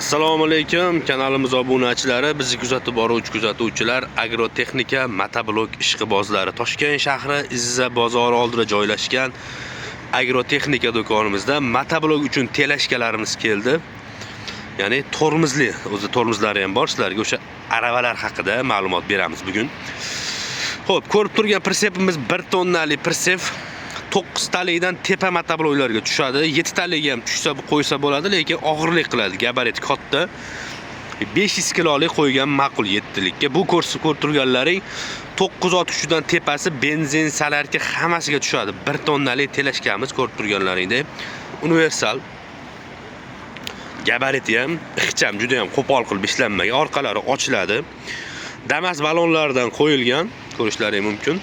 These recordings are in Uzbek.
Assalomu alaykum, kanalimiz obunachilari, bizni kuzatib boruvchi kuzatuvchilar, agrotexnika motoblok ishqibozlari. Toshkent shahri Izza bozori oldida joylashgan agrotexnika do'konimizda motoblok uchun telashkalarimiz keldi. Ya'ni tormozli, o'zi tormozlari ham bor. Sizlarga o'sha aravalar haqida ma'lumot beramiz bugun. Xo'p, ko'rib turgan pritsepimiz 1 tonnali pritsep. 9 talikdan tepa motobloklarga tushadi. 7 talik ham tushsa qo'ysa bo'ladi, lekin og'irlik qiladi. Gabarit katta. 500 kilolik qo'ygan ma'qul 7 likka. Bu ko'rsatib ko'rib turganlaring 963dan tepasi benzin, salarka hammasiga tushadi. 1 tonnali telashkamiz ko'rib turganlaringdek universal. Gabariti ham ixcham, juda ham qo'pol qilib ishlanmagan. Orqalari ochiladi. Damas balonlardan qo'yilgan, ko'rishlaring mumkin.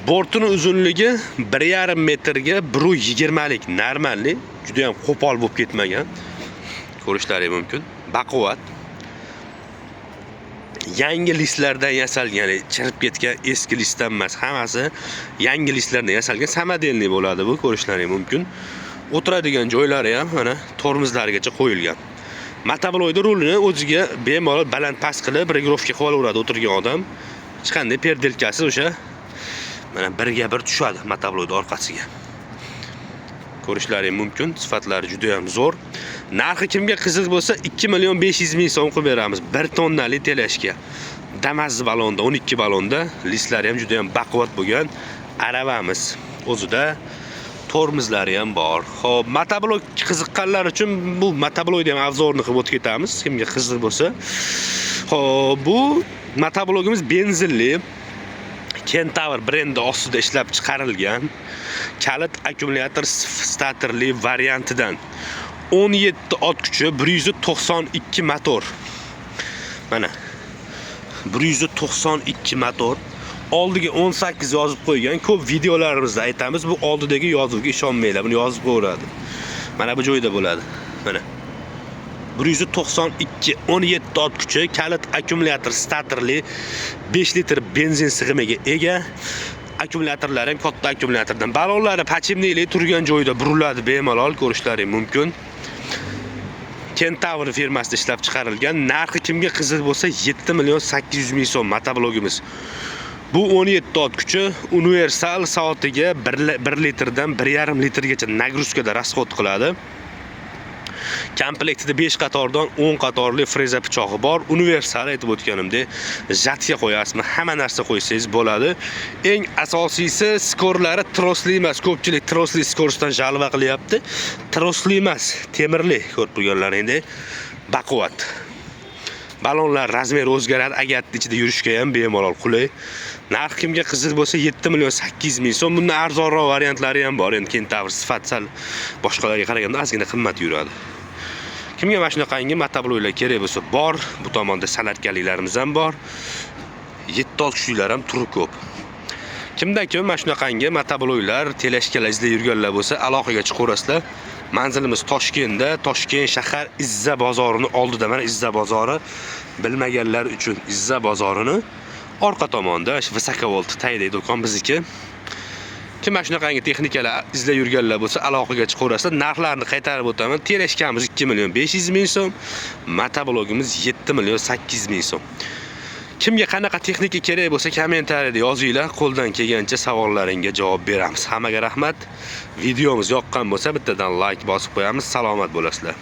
Bortning uzunligi 1,5 metrga 1,20 lik normalni, juda ham qo'pol bo'lib ketmagan. Ko'rishlaring mumkin. Baquvvat. Yangi listlardan yasalgan, ya'ni chirib ketgan eski listdan emas, hammasi yangi listlardan yasalgan samodelniy bo'ladi bu, ko'rishlaring mumkin. O'tiradigan joylari ham mana tormozlarigacha qo'yilgan. Motoblokning rulini o'ziga bemalol baland past qilib regirovka qilib olaveradi o'tirgan odam. Hech qanday perdelkasi o'sha mana birga bir tushadi motoblokning orqasiga. Ko'rishlaring mumkin, sifatlari juda ham zo'r. Narxi kimga qiziq bo'lsa 2,500,000 so'm qilib beramiz. 1 tonnali telashka. Damas balonda, 12 balonda, listlari ham juda ham baquvvat bo'lgan aravamiz. O'zida tormozlari ham bor. Xo'p, motoblok qiziqqanlar uchun bu motoblokni ham avzorini qilib o'tib ketamiz, kimga qiziq bo'lsa. Xo'p, bu motoblokimiz benzinli. Kentaur brendi ostida ishlab chiqarilgan kalit akkumulyator statorli variantidan 17 ot kuchi, 192 motor. Mana 192 motor. Oldiga 18 yozib qo'ygan. Ko'p videolarimizda aytamiz, bu oldidagi yozuvga ishonmanglar. Buni yozib qo'yadi. Mana bu joyda bo'ladi. Mana 192 17 ot kuchi, kalit akkumulyator statorli 5 litr benzin sig'imiga ega. Akkumulyatorlar ham katta akkumulyatordan. Balonlari pachimnili turgan joyda buriladi, bemalol ko'rishlaring mumkin. Kentaur firmasida ishlab chiqarilgan. Narxi kimga qiziq bo'lsa 7,800,000 so'm motoblokimiz. Bu 17 ot kuchi, universal, soatiga 1 litrdan 1,5 litrgacha nagruzkada rasxod qiladi. Komplektida 5 qatordan 10 qatorli freza pichog'i bor. Universal aytib o'tganimdek, jatga qo'yasizmi, hamma narsa qo'ysangiz bo'ladi. Eng asosiysi skorlari trosli emas. Ko'pchilik trosli skorsdan jalva qilyapti. Trosli emas, temirli, ko'rib turganlaringdek baquvvat. Balonlar razmeri o'zgaradi, agar ichida yurishga ham bemalol qulay. Narx kimga qiziq bo'lsa 7,800,000 so'm. Bundan arzonroq variantlari ham bor. Endi Kentaur sifat sal boshqalarga qaraganda ozgina qimmat yuradi. Kimga mana shunaqangi motobloklar kerak bo'lsa bor. Bu tomonda salatkaliklarimiz ham bor. 7 ot kuchlilar ham turi ko'p. Kimda kim mana shunaqangi motobloklar, telashkalar izlab yurganlar bo'lsa, aloqaga chiqaverasizlar. Manzilimiz Toshkentda, Toshkent shahar Izza bozorini oldida. Mana Izza bozori, bilmaganlar uchun Izza bozorini orqa tomonda Visakovolt taydek do'kon bizniki. Kim mana shunaqangi texnikalar izlab yurganlar bo'lsa, aloqaga chiqaverasizlar. Narxlarni qaytarib o'taman. Telashkamiz 2,500,000 so'm, motoblokimiz 7,800,000 so'm. Kimga qanaqa texnika kerak bo'lsa kommentariyada yozinglar, qo'ldan kelgancha savollaringga javob beramiz. Hammaga rahmat. Videomiz yoqqan bo'lsa bittadan like bosib qo'yamiz. Salomat bo'lasizlar.